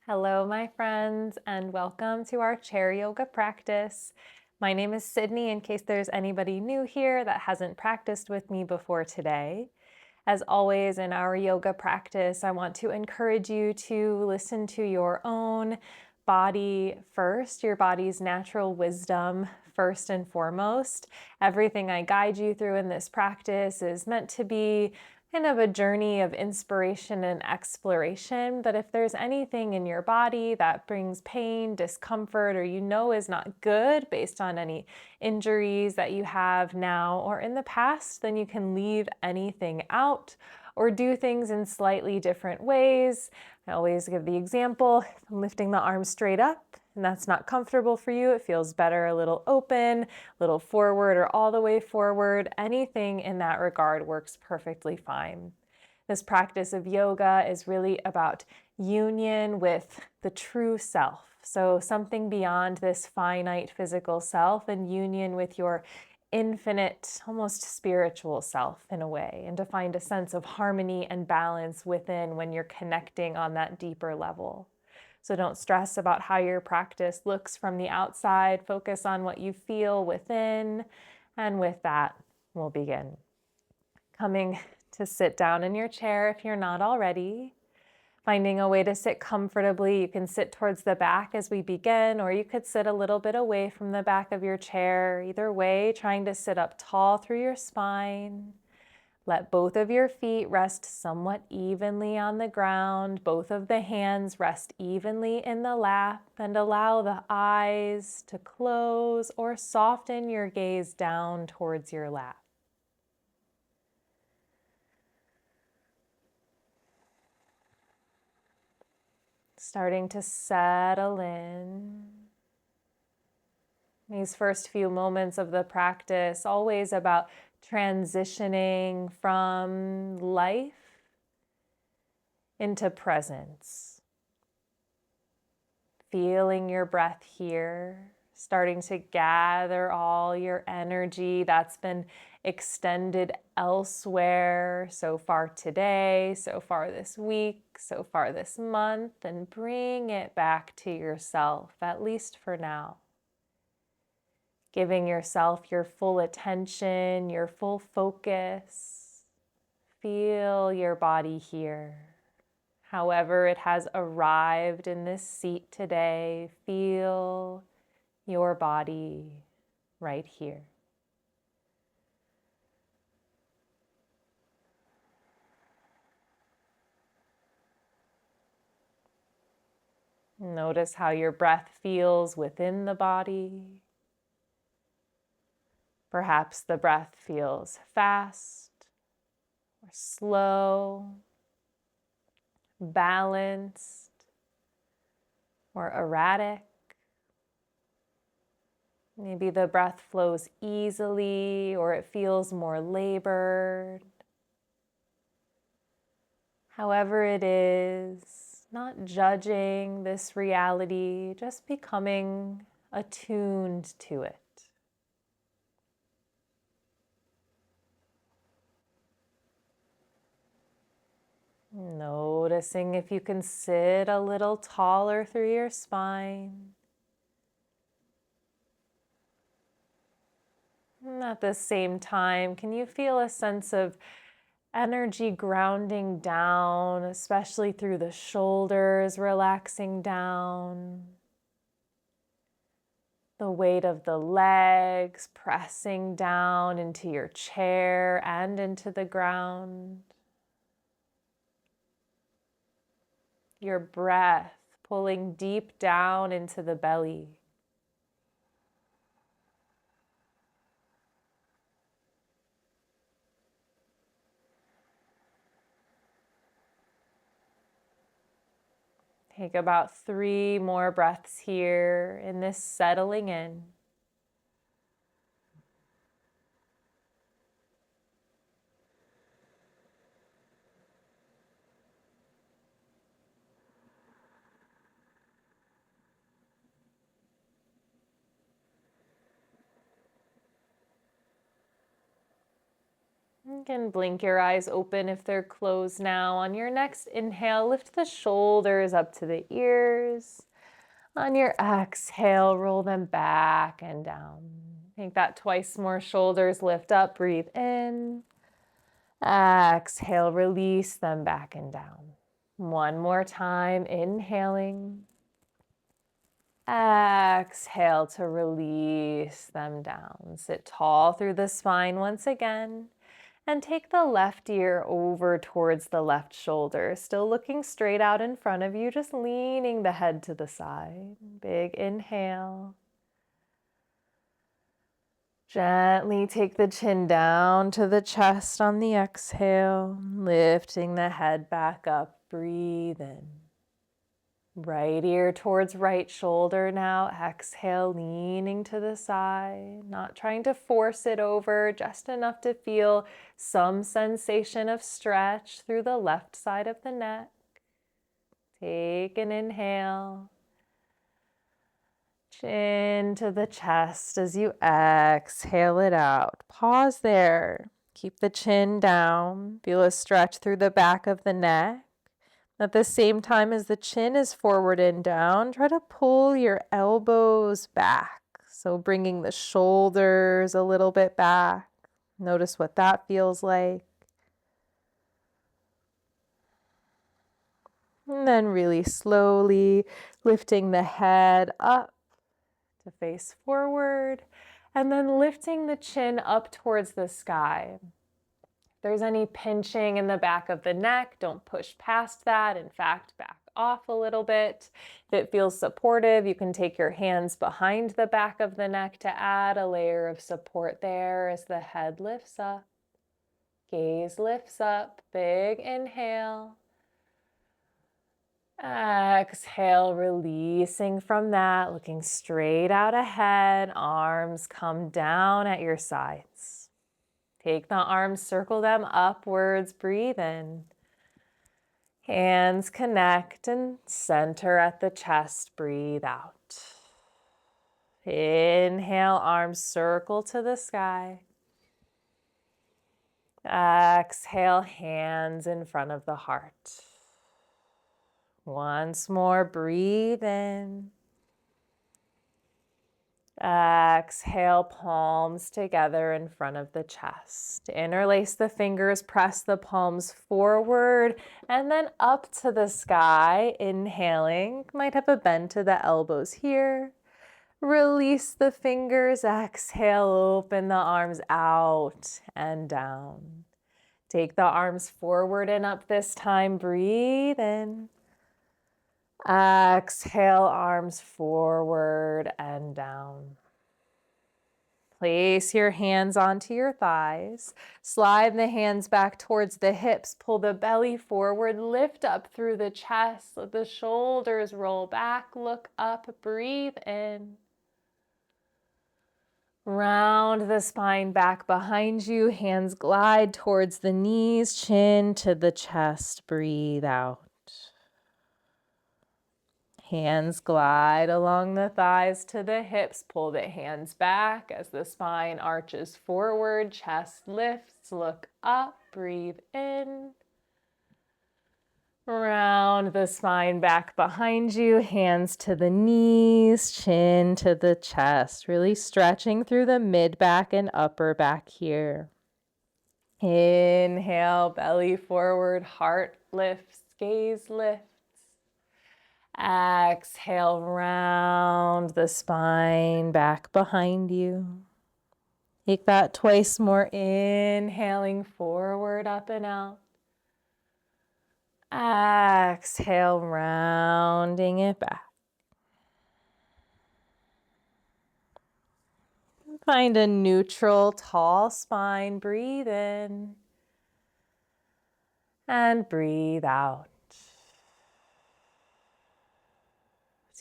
Hello, my friends, and welcome to our chair yoga practice. My name is Sydney, in case there's anybody new here that hasn't practiced with me before today. As always, in our yoga practice, I want to encourage you to listen to your own body first, your body's natural wisdom first and foremost. Everything I guide you through in this practice is meant to be kind of a journey of inspiration and exploration. But if there's anything in your body that brings pain, discomfort, or you know is not good based on any injuries that you have now or in the past, then you can leave anything out or do things in slightly different ways. I always give the example, if I'm lifting the arm straight up and that's not comfortable for you, it feels better a little open, a little forward, or all the way forward. Anything in that regard works perfectly fine. This practice of yoga is really about union with the true self. So something beyond this finite physical self and union with your infinite, almost spiritual self in a way, and to find a sense of harmony and balance within when you're connecting on that deeper level. So don't stress about how your practice looks from the outside. Focus on what you feel within. And with that, we'll begin. Coming to sit down in your chair if you're not already. Finding a way to sit comfortably. You can sit towards the back as we begin, or you could sit a little bit away from the back of your chair. Either way, trying to sit up tall through your spine. Let both of your feet rest somewhat evenly on the ground. Both of the hands rest evenly in the lap, and allow the eyes to close or soften your gaze down towards your lap. Starting to settle in. These first few moments of the practice, always about transitioning from life into presence. Feeling your breath here, starting to gather all your energy that's been extended elsewhere so far today, so far this week, so far this month, and bring it back to yourself, at least for now. Giving yourself your full attention, your full focus. Feel your body here. However it has arrived in this seat today, feel your body right here. Notice how your breath feels within the body. Perhaps the breath feels fast or slow, balanced or erratic. Maybe the breath flows easily or it feels more labored. However it is, not judging this reality, just becoming attuned to it. Noticing if you can sit a little taller through your spine. And at the same time, can you feel a sense of energy grounding down, especially through the shoulders, relaxing down? The weight of the legs pressing down into your chair and into the ground. Your breath pulling deep down into the belly. Take about 3 more breaths here in this settling in. You can blink your eyes open if they're closed now. On your next inhale, lift the shoulders up to the ears. On your exhale, roll them back and down. Take that twice more. Shoulders lift up, breathe in. Exhale, release them back and down. One more time, inhaling. Exhale to release them down. Sit tall through the spine once again. And take the left ear over towards the left shoulder. Still looking straight out in front of you, just leaning the head to the side. Big inhale. Gently take the chin down to the chest on the exhale, lifting the head back up. Breathe in. Right ear towards right shoulder now. Exhale, leaning to the side, not trying to force it over, just enough to feel some sensation of stretch through the left side of the neck. Take an inhale. Chin to the chest as you exhale it out. Pause there. Keep the chin down. Feel a stretch through the back of the neck. At the same time as the chin is forward and down, try to pull your elbows back. So bringing the shoulders a little bit back. Notice what that feels like. And then really slowly lifting the head up to face forward, and then lifting the chin up towards the sky. If there's any pinching in the back of the neck, don't push past that. In fact, back off a little bit. If it feels supportive, you can take your hands behind the back of the neck to add a layer of support there as the head lifts up. Gaze lifts up. Big inhale. Exhale, releasing from that, looking straight out ahead. Arms come down at your sides. Take the arms, circle them upwards, breathe in. Hands connect and center at the chest, breathe out. Inhale, arms circle to the sky. Exhale, hands in front of the heart. Once more, breathe in. Exhale, palms together in front of the chest. Interlace the fingers, press the palms forward and then up to the sky. Inhaling, might have a bend to the elbows here. Release the fingers, exhale, open the arms out and down. Take the arms forward and up this time, breathe in. Exhale, arms forward and down. Place your hands onto your thighs. Slide the hands back towards the hips. Pull the belly forward. Lift up through the chest. Let the shoulders roll back. Look up. Breathe in. Round the spine back behind you. Hands glide towards the knees. Chin to the chest. Breathe out. Hands glide along the thighs to the hips. Pull the hands back as the spine arches forward. Chest lifts. Look up. Breathe in. Round the spine back behind you. Hands to the knees. Chin to the chest. Really stretching through the mid back and upper back here. Inhale, belly forward. Heart lifts. Gaze lifts. Exhale, round the spine back behind you. Take that twice more, inhaling forward, up and out. Exhale, rounding it back. Find a neutral, tall spine. Breathe in and breathe out.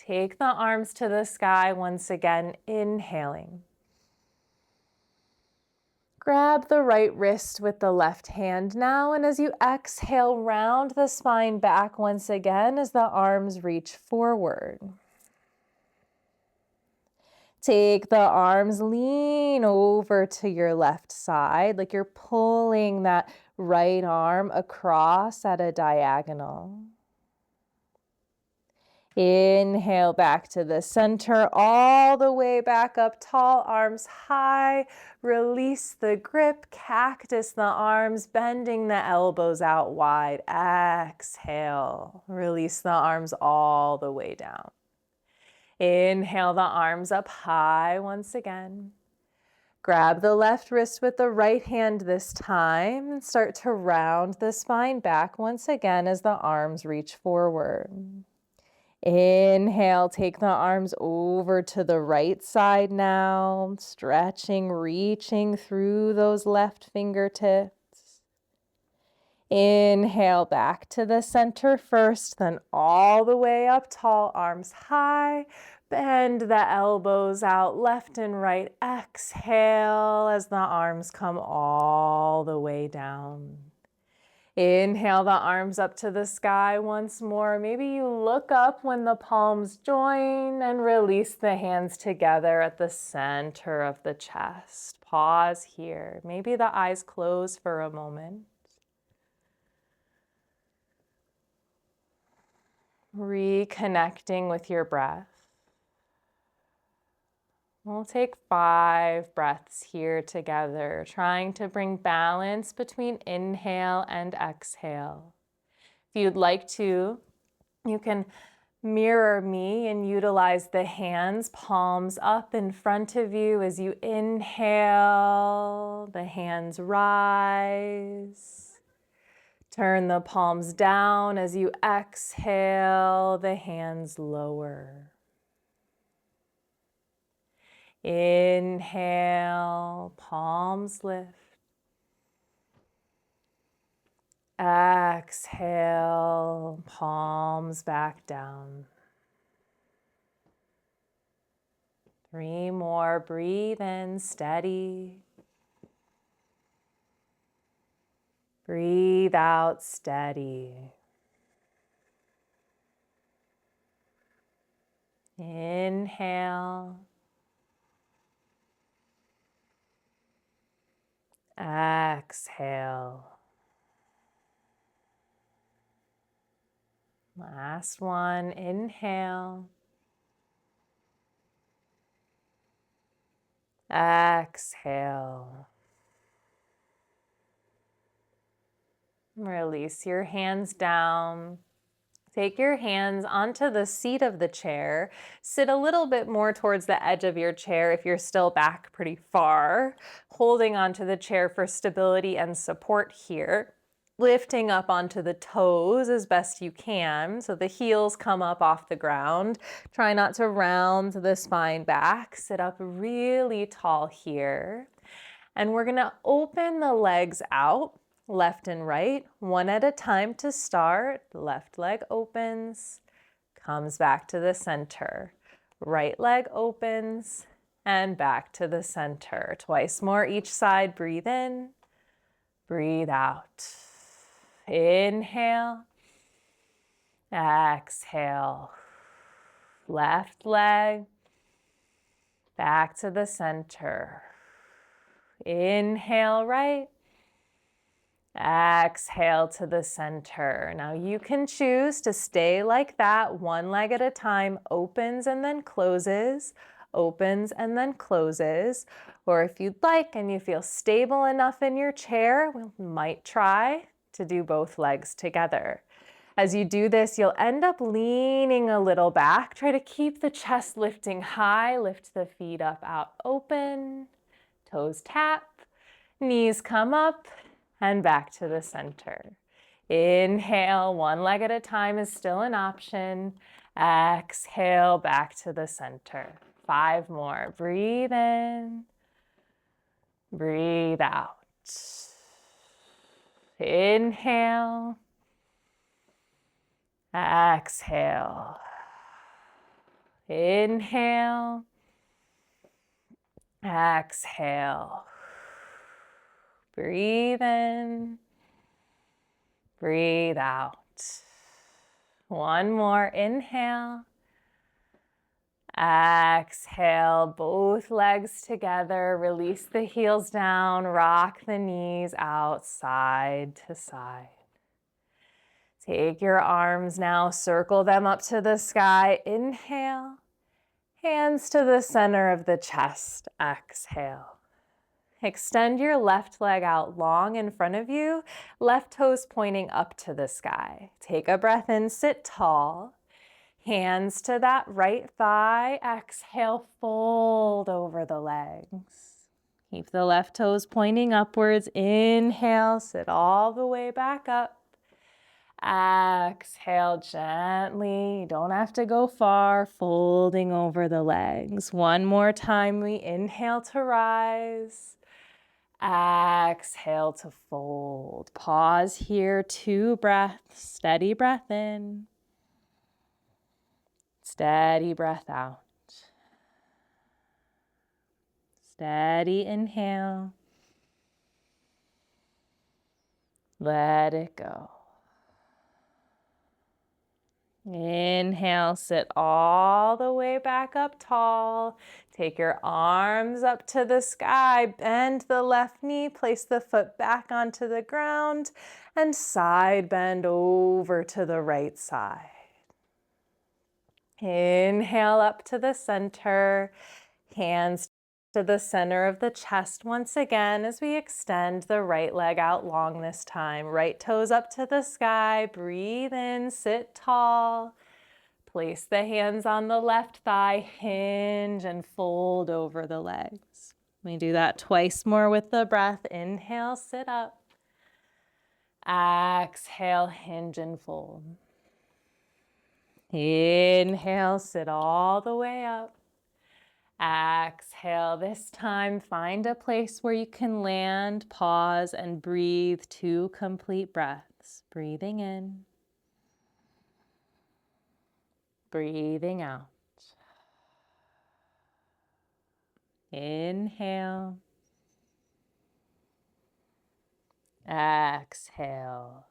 Take the arms to the sky once again, inhaling. Grab the right wrist with the left hand now, and as you exhale, round the spine back once again as the arms reach forward. Take the arms, lean over to your left side, like you're pulling that right arm across at a diagonal. Inhale back to the center, all the way back up tall, arms high. Release the grip, cactus the arms, bending the elbows out wide. Exhale, release the arms all the way down. Inhale the arms up high once again. Grab the left wrist with the right hand this time and start to round the spine back once again as the arms reach forward. Inhale, take the arms over to the right side now, stretching, reaching through those left fingertips. Inhale back to the center first, then all the way up tall, arms high. Bend the elbows out left and right. Exhale as the arms come all the way down. Inhale the arms up to the sky once more. Maybe you look up when the palms join and release the hands together at the center of the chest. Pause here. Maybe the eyes close for a moment. Reconnecting with your breath. We'll take 5 breaths here together, trying to bring balance between inhale and exhale. If you'd like to, you can mirror me and utilize the hands, palms up in front of you as you inhale, the hands rise. Turn the palms down as you exhale, the hands lower. Inhale, palms lift. Exhale, palms back down. 3 more, breathe in, steady. Breathe out, steady. Inhale. Exhale. Last one, inhale. Exhale. Release your hands down. Take your hands onto the seat of the chair. Sit a little bit more towards the edge of your chair if you're still back pretty far. Holding onto the chair for stability and support here. Lifting up onto the toes as best you can, so the heels come up off the ground. Try not to round the spine back. Sit up really tall here. And we're gonna open the legs out, left and right, one at a time to start. Left leg opens, comes back to the center. Right leg opens and back to the center. Twice more each side. Breathe in, breathe out. Inhale, exhale. Left leg, back to the center. Inhale right, exhale to the center. Now you can choose to stay like that, one leg at a time, opens and then closes, opens and then closes. Or if you'd like and you feel stable enough in your chair, we might try to do both legs together. As you do this, you'll end up leaning a little back. Try to keep the chest lifting high, lift the feet up, out, open, toes tap, knees come up, and back to the center. Inhale, one leg at a time is still an option. Exhale, back to the center. 5 more. Breathe in, breathe out. Inhale, exhale. Inhale, exhale. Breathe in, breathe out. One more, inhale, Exhale, both legs together. Release the heels down. Rock the knees out side to side. Take your arms now, circle them up to the sky. Inhale, hands to the center of the chest. Exhale. Extend your left leg out long in front of you, left toes pointing up to the sky. Take a breath in, sit tall. Hands to that right thigh. Exhale, fold over the legs. Keep the left toes pointing upwards. Inhale, sit all the way back up. Exhale gently. You don't have to go far, folding over the legs. One more time. We inhale to rise. Exhale to fold. Pause here, 2 breaths. Steady breath in. Steady breath out. Steady inhale. Let it go. Inhale, sit all the way back up tall. Take your arms up to the sky. Bend the left knee. Place the foot back onto the ground. And side bend over to the right side. Inhale up to the center. Hands to the center of the chest once again as we extend the right leg out long this time. Right toes up to the sky. Breathe in, sit tall. Place the hands on the left thigh, hinge and fold over the legs. We do that twice more with the breath. Inhale, sit up. Exhale, hinge and fold. Inhale, sit all the way up. Exhale. This time, find a place where you can land, pause, and breathe 2 complete breaths. Breathing in. Breathing out. Inhale. Exhale.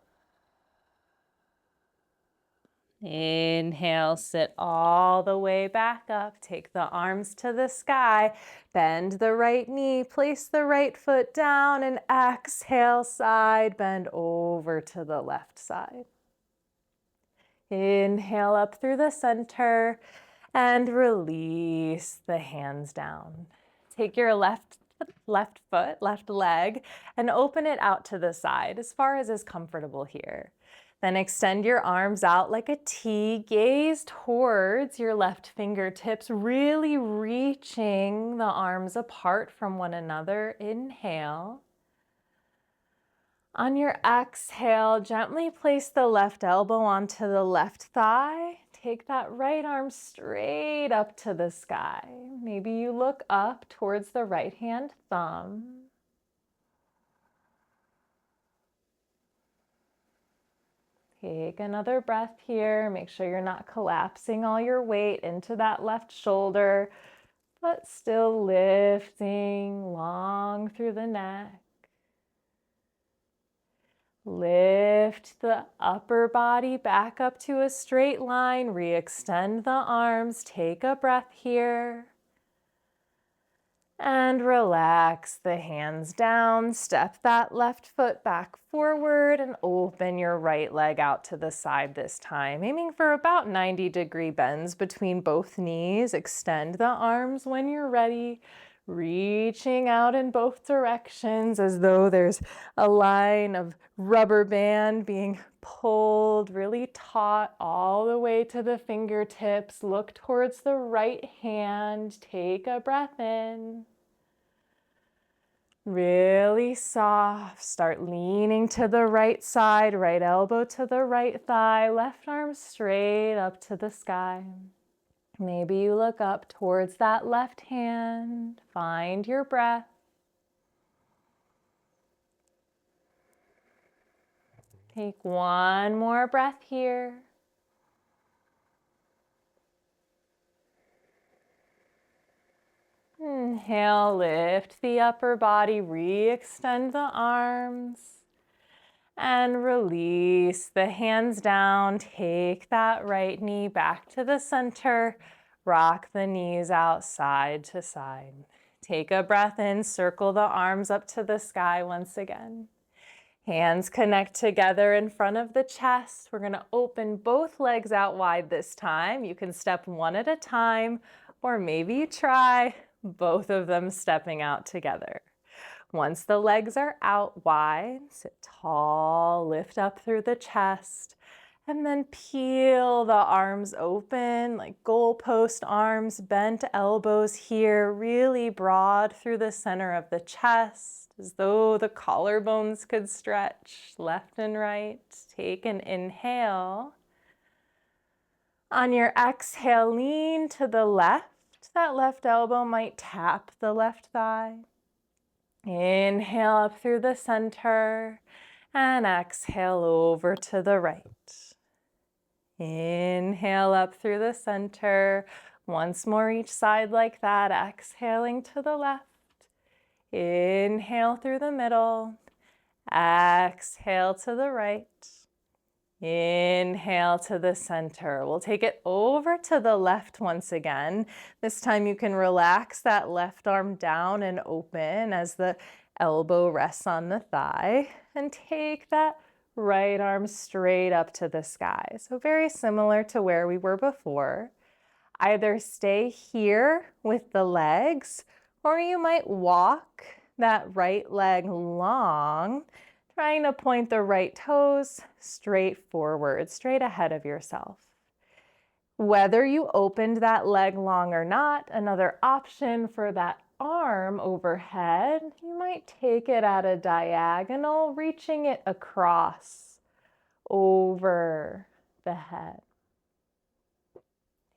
Inhale, sit all the way back up. Take the arms to the sky. Bend the right knee. Place the right foot down and exhale, side bend over to the left side. Inhale up through the center and release the hands down. Take your left foot, left leg, and open it out to the side as far as is comfortable here. Then extend your arms out like a T. Gaze towards your left fingertips, really reaching the arms apart from one another. Inhale. On your exhale, gently place the left elbow onto the left thigh. Take that right arm straight up to the sky. Maybe you look up towards the right hand thumb. Take another breath here. Make sure you're not collapsing all your weight into that left shoulder, but still lifting long through the neck. Lift the upper body back up to a straight line. Re-extend the arms. Take a breath here. And relax the hands down. Step that left foot back forward and open your right leg out to the side this time. Aiming for about 90-degree bends between both knees. Extend the arms when you're ready. Reaching out in both directions as though there's a line of rubber band being pulled really taut all the way to the fingertips. Look towards the right hand. Take a breath in. Really soft. Start leaning to the right side, right elbow to the right thigh, left arm straight up to the sky. Maybe you look up towards that left hand. Find your breath. Take one more breath here. Inhale, lift the upper body, re-extend the arms. And release the hands down. Take that right knee back to the center. Rock the knees out side to side. Take a breath in, circle the arms up to the sky once again. Hands connect together in front of the chest. We're gonna open both legs out wide this time. You can step one at a time, or maybe try both of them stepping out together. Once the legs are out wide, sit tall, lift up through the chest, and then peel the arms open like goalpost arms, bent elbows here, really broad through the center of the chest, as though the collarbones could stretch left and right. Take an inhale. On your exhale, lean to the left. That left elbow might tap the left thigh. Inhale up through the center and exhale over to the right. Inhale up through the center. Once more each side like that, exhaling to the left. Inhale through the middle. Exhale to the right. Inhale to the center. We'll take it over to the left once again. This time you can relax that left arm down and open as the elbow rests on the thigh. And take that right arm straight up to the sky. So very similar to where we were before. Either stay here with the legs, or you might walk that right leg long, trying to point the right toes straight forward, straight ahead of yourself. Whether you opened that leg long or not, another option for that arm overhead, you might take it at a diagonal, reaching it across over the head.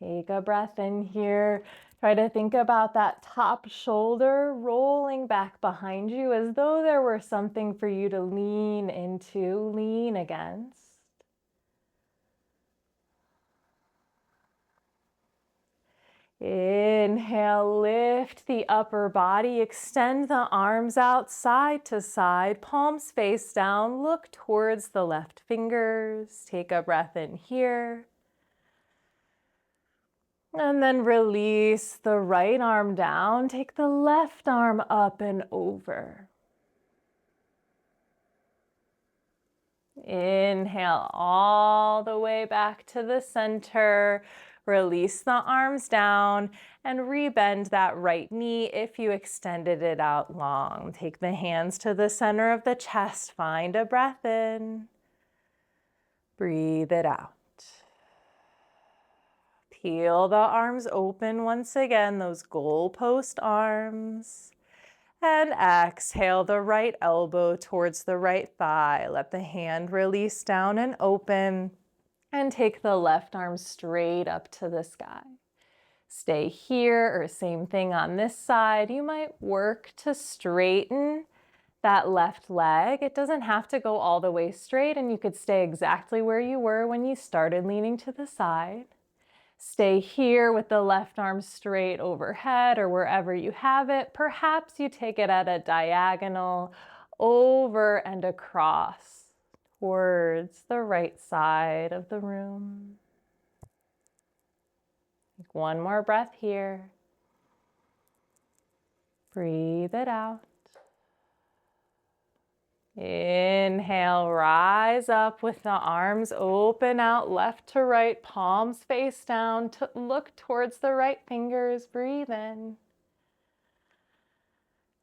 Take a breath in here. Try to think about that top shoulder rolling back behind you as though there were something for you to lean into, lean against. Inhale, lift the upper body, extend the arms out side to side, palms face down, look towards the left fingers. Take a breath in here. And then release the right arm down. Take the left arm up and over. Inhale all the way back to the center. Release the arms down and rebend that right knee if you extended it out long. Take the hands to the center of the chest. Find a breath in. Breathe it out. Peel the arms open once again, those goalpost arms. And exhale the right elbow towards the right thigh. Let the hand release down and open. And take the left arm straight up to the sky. Stay here, or same thing on this side. You might work to straighten that left leg. It doesn't have to go all the way straight, and you could stay exactly where you were when you started leaning to the side. Stay here with the left arm straight overhead or wherever you have it. Perhaps you take it at a diagonal over and across towards the right side of the room. Take one more breath here. Breathe it out. Inhale, rise up with the arms open out left to right, palms face down, look towards the right fingers, breathe in.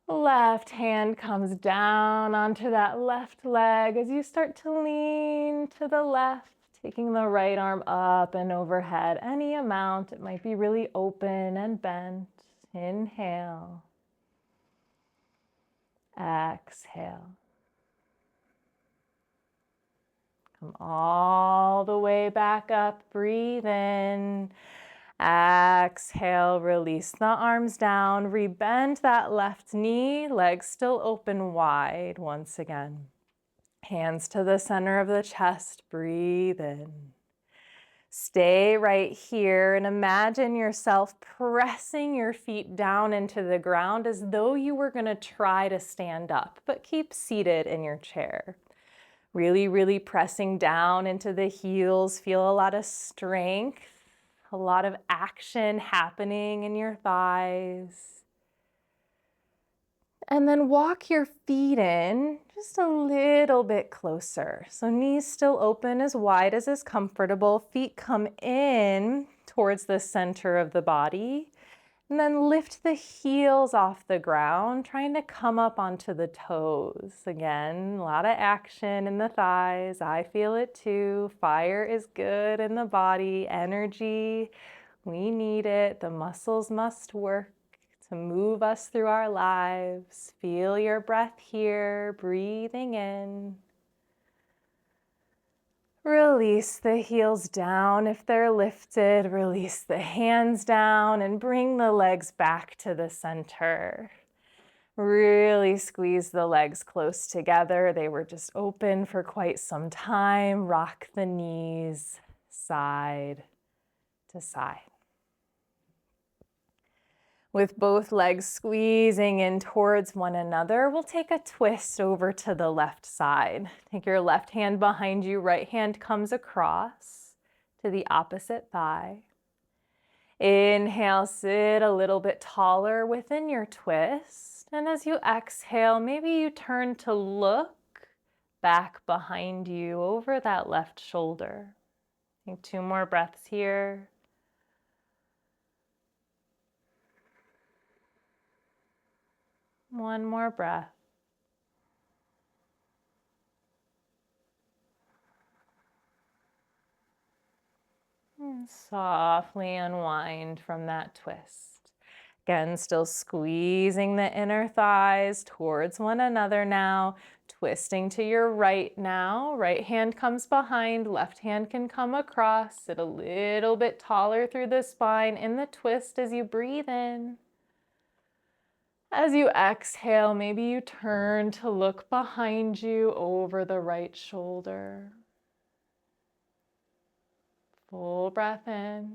Left hand comes down onto that left leg as you start to lean to the left, taking the right arm up and overhead, any amount. It might be really open and bent. Inhale. Exhale. Come all the way back up, breathe in. Exhale, release the arms down, rebend that left knee, legs still open wide once again. Hands to the center of the chest, breathe in. Stay right here and imagine yourself pressing your feet down into the ground as though you were going to try to stand up, but keep seated in your chair. Really, really pressing down into the heels. Feel a lot of strength, a a lot of action happening in your thighs. And then walk your feet in just a little bit closer. So knees still open as wide as is comfortable. Feet come in towards the center of the body. And then lift the heels off the ground, trying to come up onto the toes. Again, a lot of action in the thighs. I feel it too. Fire is good in the body. Energy, we need it. The muscles must work to move us through our lives. Feel your breath here, breathing in. Release the heels down if they're lifted. Release the hands down and bring the legs back to the center. Really squeeze the legs close together. They were just open for quite some time. Rock the knees side to side. With both legs squeezing in towards one another, we'll take a twist over to the left side. Take your left hand behind you, right hand comes across to the opposite thigh. Inhale, sit a little bit taller within your twist. And as you exhale, maybe you turn to look back behind you over that left shoulder. Take 2 more breaths here. One more breath. And softly unwind from that twist. Again, still squeezing the inner thighs towards one another now. Twisting to your right now. Right hand comes behind, left hand can come across. Sit a little bit taller through the spine in the twist as you breathe in. As you exhale, maybe you turn to look behind you over the right shoulder. Full breath in.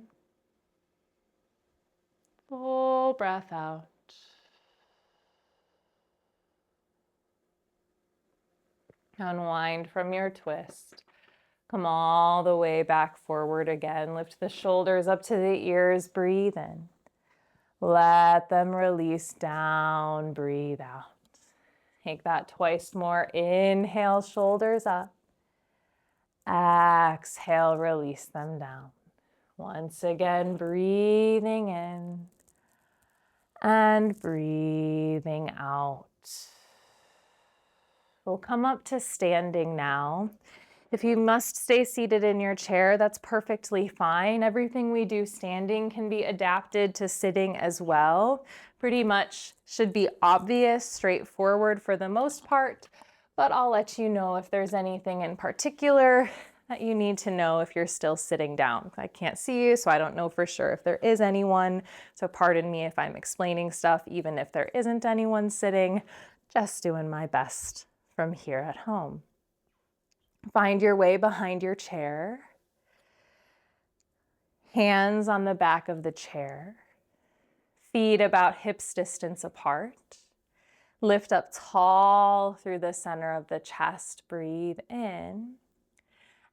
Full breath out. Unwind from your twist. Come all the way back forward again. Lift the shoulders up to the ears. Breathe in. Let them release down. Breathe out. Take that twice more. Inhale, shoulders up. Exhale, release them down. Once again, breathing in and breathing out. We'll come up to standing now. If you must stay seated in your chair, that's perfectly fine. Everything we do standing can be adapted to sitting as well. Pretty much should be obvious, straightforward for the most part, but I'll let you know if there's anything in particular that you need to know if you're still sitting down. I can't see you, so I don't know for sure if there is anyone. So pardon me if I'm explaining stuff, even if there isn't anyone sitting. Just doing my best from here at home. Find your way behind your chair. Hands on the back of the chair. Feet about hips distance apart. Lift up tall through the center of the chest. Breathe in.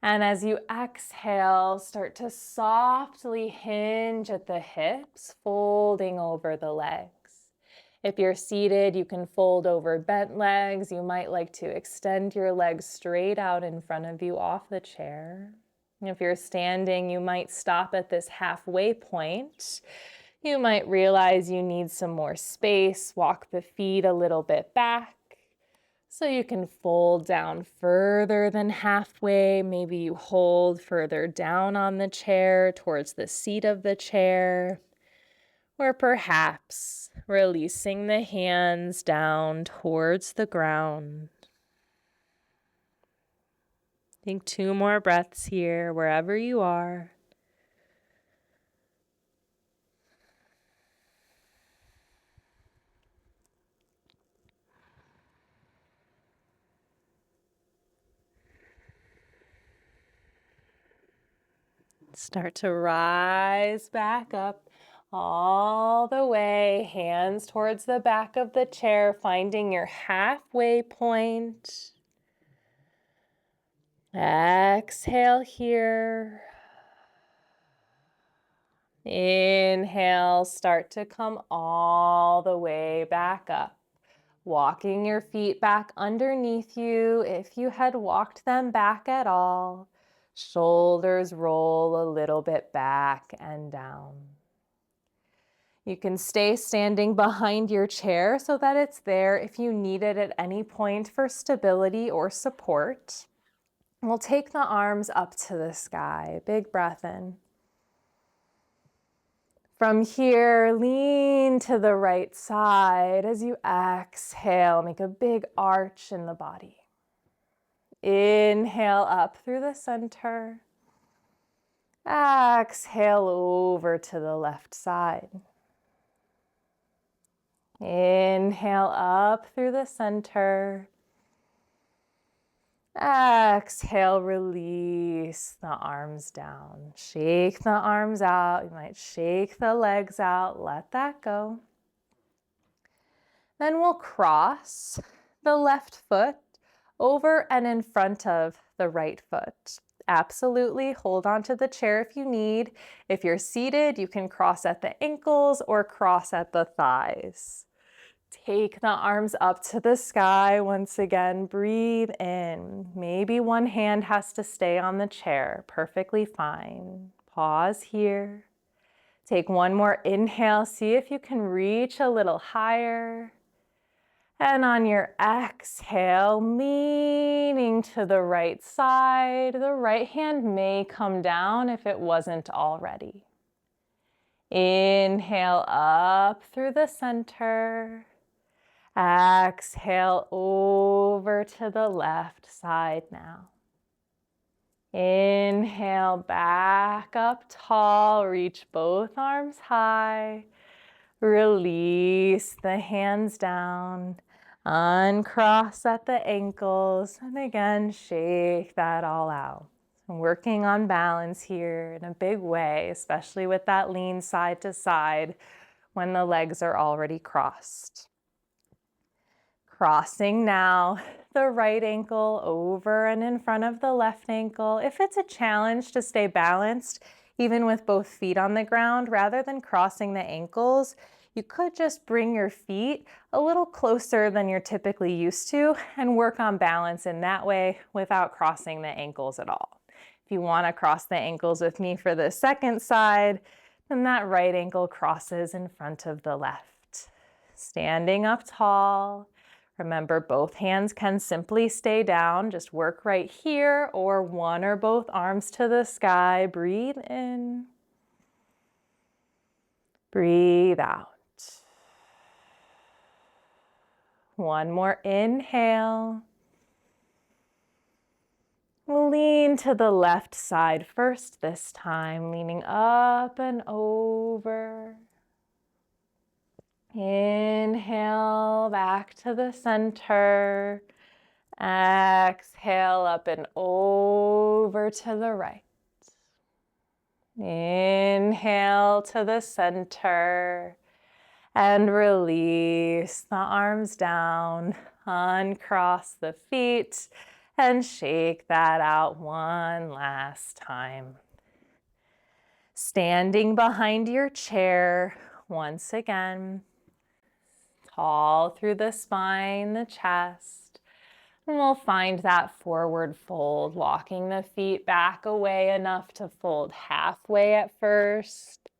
And as you exhale, start to softly hinge at the hips, folding over the legs. If you're seated, you can fold over bent legs. You might like to extend your legs straight out in front of you off the chair. If you're standing, you might stop at this halfway point. You might realize you need some more space. Walk the feet a little bit back so you can fold down further than halfway. Maybe you hold further down on the chair towards the seat of the chair. Or perhaps releasing the hands down towards the ground. Take 2 more breaths here, wherever you are. Start to rise back up all the way, hands towards the back of the chair, finding your halfway point. Exhale here. Inhale, start to come all the way back up. Walking your feet back underneath you if you had walked them back at all. Shoulders roll a little bit back and down. You can stay standing behind your chair so that it's there if you need it at any point for stability or support. We'll take the arms up to the sky. Big breath in. From here, lean to the right side. As you exhale, make a big arch in the body. Inhale up through the center. Exhale over to the left side. Inhale up through the center. Exhale, release the arms down. Shake the arms out. You might shake the legs out. Let that go. Then we'll cross the left foot over and in front of the right foot. Absolutely hold onto the chair if you need. If you're seated, you can cross at the ankles or cross at the thighs. Take the arms up to the sky once again. Breathe in. Maybe one hand has to stay on the chair. Perfectly fine. Pause here. Take one more inhale. See if you can reach a little higher. And on your exhale, leaning to the right side. The right hand may come down if it wasn't already. Inhale up through the center. Exhale over to the left side now. Inhale back up tall, reach both arms high. Release the hands down, uncross at the ankles, and again, shake that all out. Working on balance here in a big way, especially with that lean side to side when the legs are already crossed. Crossing now, the right ankle over and in front of the left ankle. If it's a challenge to stay balanced, even with both feet on the ground, rather than crossing the ankles, you could just bring your feet a little closer than you're typically used to and work on balance in that way without crossing the ankles at all. If you want to cross the ankles with me for the second side, then that right ankle crosses in front of the left. Standing up tall. Remember, both hands can simply stay down. Just work right here or one or both arms to the sky. Breathe in. Breathe out. One more inhale. Lean to the left side first this time, leaning up and over. Inhale back to the center. Exhale up and over to the right. Inhale to the center and release the arms down. Uncross the feet and shake that out one last time. Standing behind your chair once again. Tall through the spine, the chest. And we'll find that forward fold, walking the feet back away enough to fold halfway at first.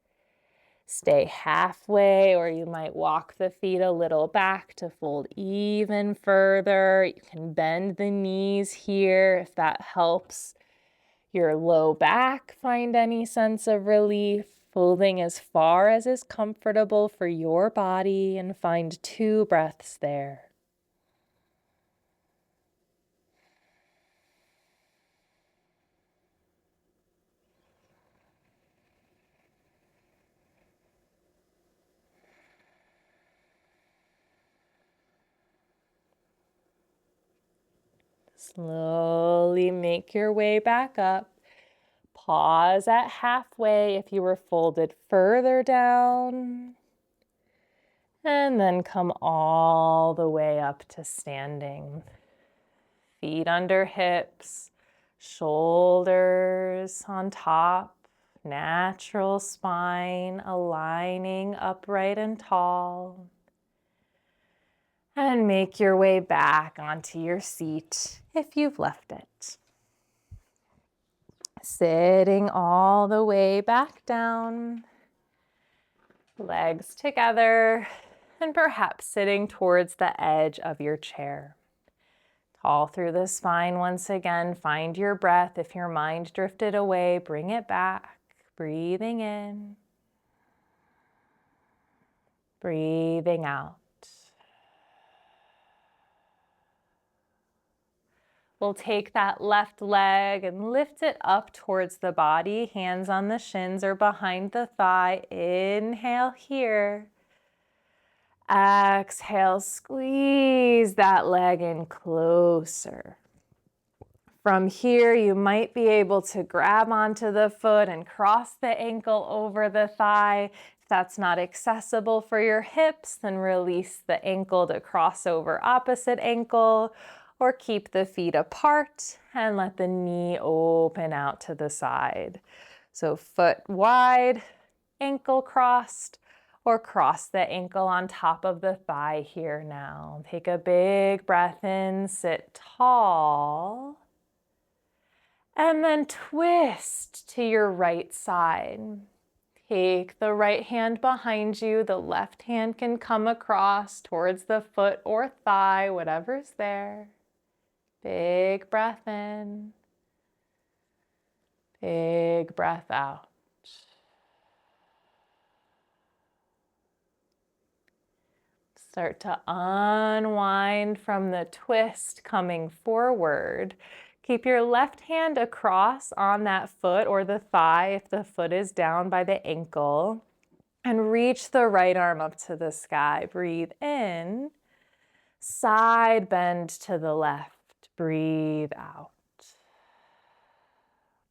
Stay halfway, or you might walk the feet a little back to fold even further. You can bend the knees here if that helps your low back find any sense of relief. Folding as far as is comfortable for your body and find 2 breaths there. Slowly make your way back up. Pause at halfway if you were folded further down. And then come all the way up to standing. Feet under hips, shoulders on top. natural spine aligning upright and tall. And make your way back onto your seat if you've left it. Sitting all the way back down, legs together, and perhaps sitting towards the edge of your chair. Tall through the spine once again. Find your breath. If your mind drifted away, bring it back. Breathing in, breathing out. We'll take that left leg and lift it up towards the body, hands on the shins or behind the thigh. Inhale here. Exhale, squeeze that leg in closer. From here, you might be able to grab onto the foot and cross the ankle over the thigh. If that's not accessible for your hips, then release the ankle to cross over opposite ankle, or keep the feet apart and let the knee open out to the side. So foot wide, ankle crossed, or cross the ankle on top of the thigh here now. Take a big breath in, sit tall, and then twist to your right side. Take the right hand behind you. The left hand can come across towards the foot or thigh, whatever's there. Big breath in. Big breath out. Start to unwind from the twist coming forward. Keep your left hand across on that foot or the thigh if the foot is down by the ankle. And reach the right arm up to the sky. Breathe in. Side bend to the left. Breathe out.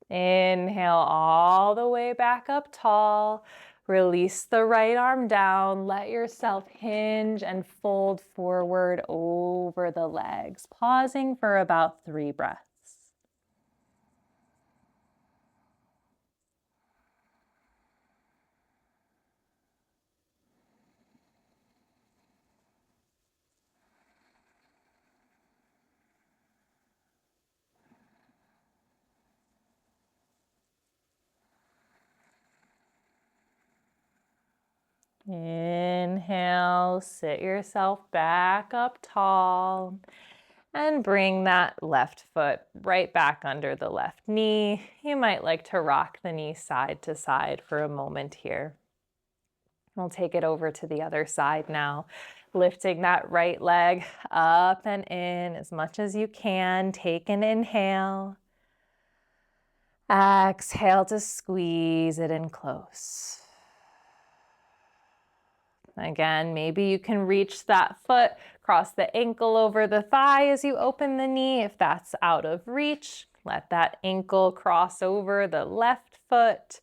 Inhale all the way back up tall. Release the right arm down. Let yourself hinge and fold forward over the legs, pausing for about 3 breaths. Inhale, sit yourself back up tall and bring that left foot right back under the left knee. You might like to rock the knee side to side for a moment here. We'll take it over to the other side now, lifting that right leg up and in as much as you can. Take an inhale. Exhale to squeeze it in close. Again, maybe you can reach that foot, cross the ankle over the thigh as you open the knee. If that's out of reach, let that ankle cross over the left foot,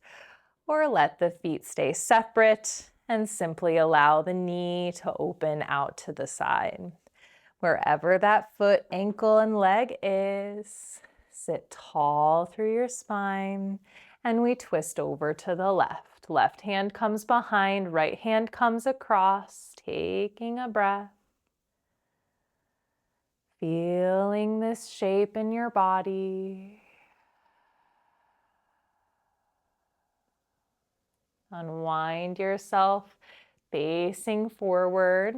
or let the feet stay separate and simply allow the knee to open out to the side. Wherever that foot, ankle, and leg is, sit tall through your spine, and we twist over to the left. Left hand comes behind, right hand comes across, taking a breath. Feeling this shape in your body. Unwind yourself, facing forward.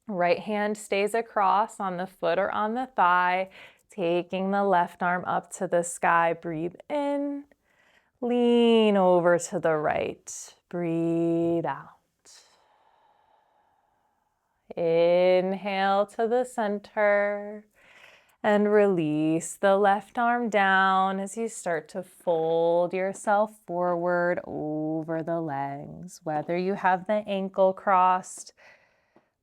Right hand stays across on the foot or on the thigh, taking the left arm up to the sky. Breathe in. Lean over to the right. Breathe out. Inhale to the center and release the left arm down as you start to fold yourself forward over the legs. Whether you have the ankle crossed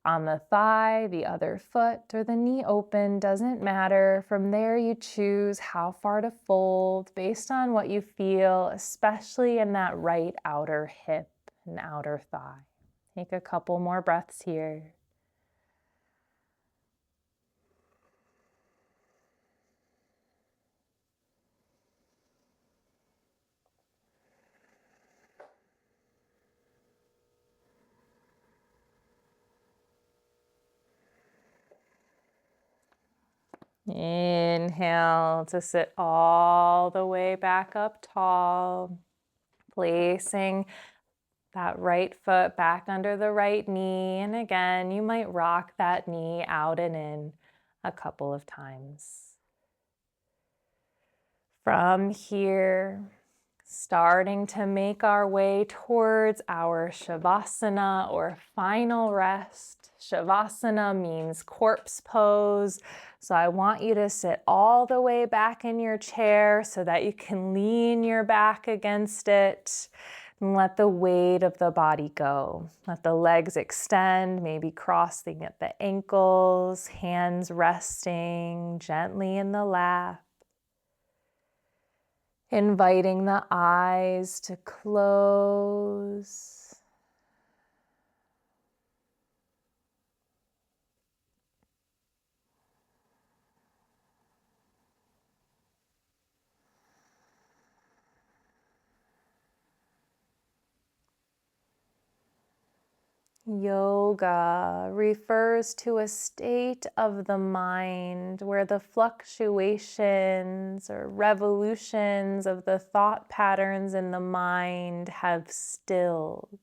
on the thigh, the other foot, or the knee open, doesn't matter. From there, you choose how far to fold based on what you feel, especially in that right outer hip and outer thigh. Take a couple more breaths here. Inhale to sit all the way back up tall, placing that right foot back under the right knee. And again, you might rock that knee out and in a couple of times. From here, starting to make our way towards our Shavasana or final rest. Shavasana means corpse pose. So I want you to sit all the way back in your chair so that you can lean your back against it and let the weight of the body go. Let the legs extend, maybe crossing at the ankles, hands resting gently in the lap. Inviting the eyes to close. Yoga refers to a state of the mind where the fluctuations or revolutions of the thought patterns in the mind have stilled,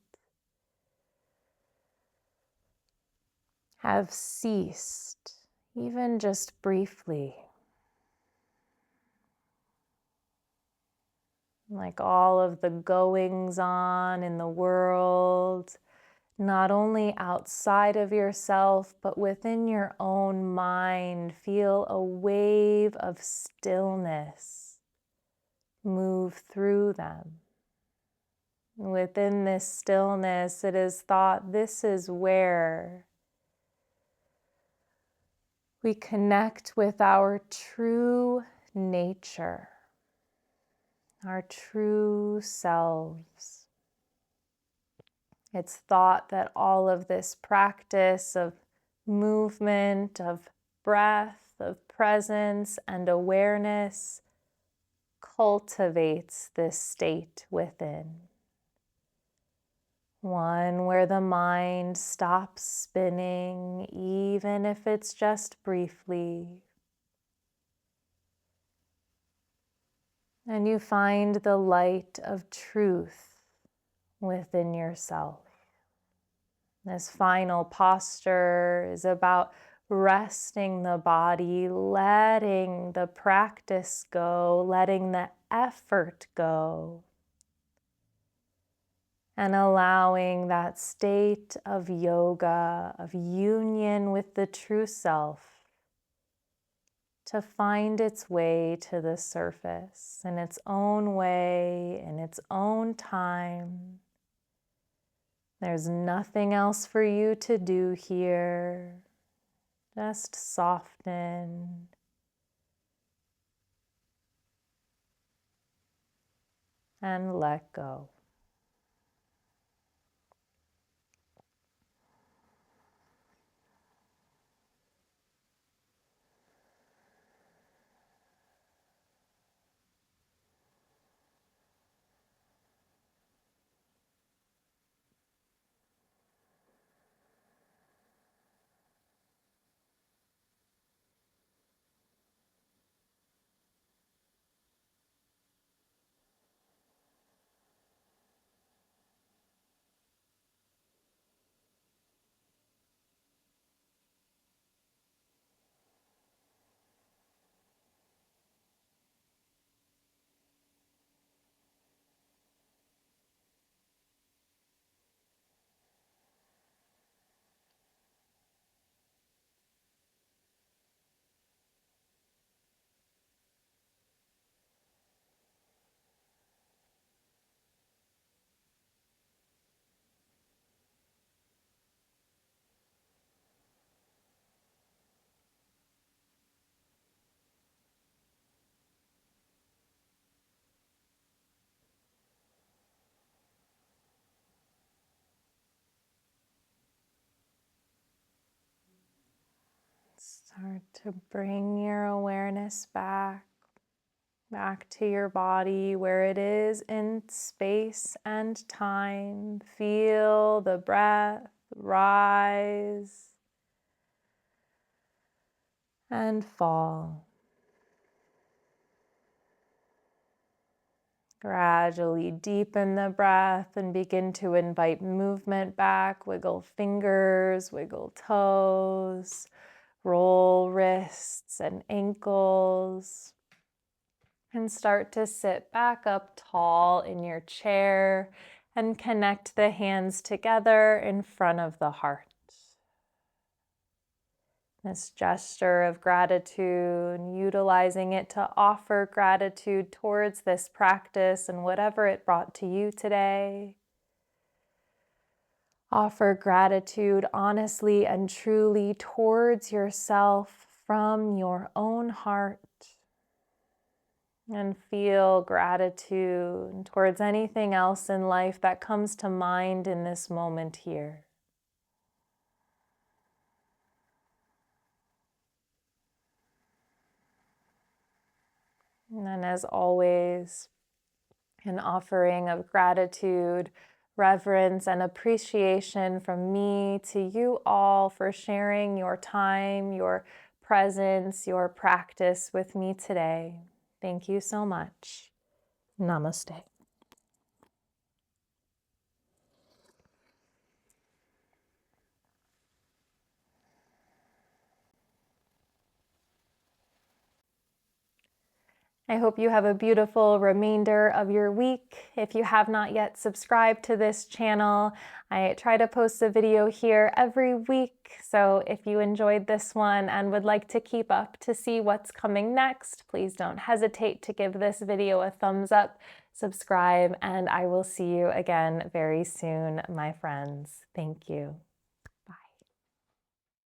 have ceased, even just briefly. Like all of the goings on in the world, not only outside of yourself, but within your own mind, feel a wave of stillness move through them. Within this stillness, it is thought this is where we connect with our true nature, our true selves. It's thought that all of this practice of movement, of breath, of presence, and awareness cultivates this state within. One where the mind stops spinning, even if it's just briefly. And you find the light of truth within yourself. This final posture is about resting the body, letting the practice go, letting the effort go, and allowing that state of yoga, of union with the true self, to find its way to the surface in its own way, in its own time. There's nothing else for you to do here. Just soften and let go. Start to bring your awareness back to your body where it is in space and time. Feel the breath rise and fall. Gradually deepen the breath and begin to invite movement back. Wiggle fingers, wiggle toes, roll wrists and ankles. And start to sit back up tall in your chair and connect the hands together in front of the heart. This gesture of gratitude, utilizing it to offer gratitude towards this practice and whatever it brought to you today. Offer gratitude honestly and truly towards yourself from your own heart. And feel gratitude towards anything else in life that comes to mind in this moment here. And then, as always, an offering of gratitude, reverence, and appreciation from me to you all for sharing your time, your presence, your practice with me today. Thank you so much. Namaste. I hope you have a beautiful remainder of your week. If you have not yet subscribed to this channel, I try to post a video here every week. So if you enjoyed this one and would like to keep up to see what's coming next, please don't hesitate to give this video a thumbs up, subscribe, and I will see you again very soon, my friends. Thank you.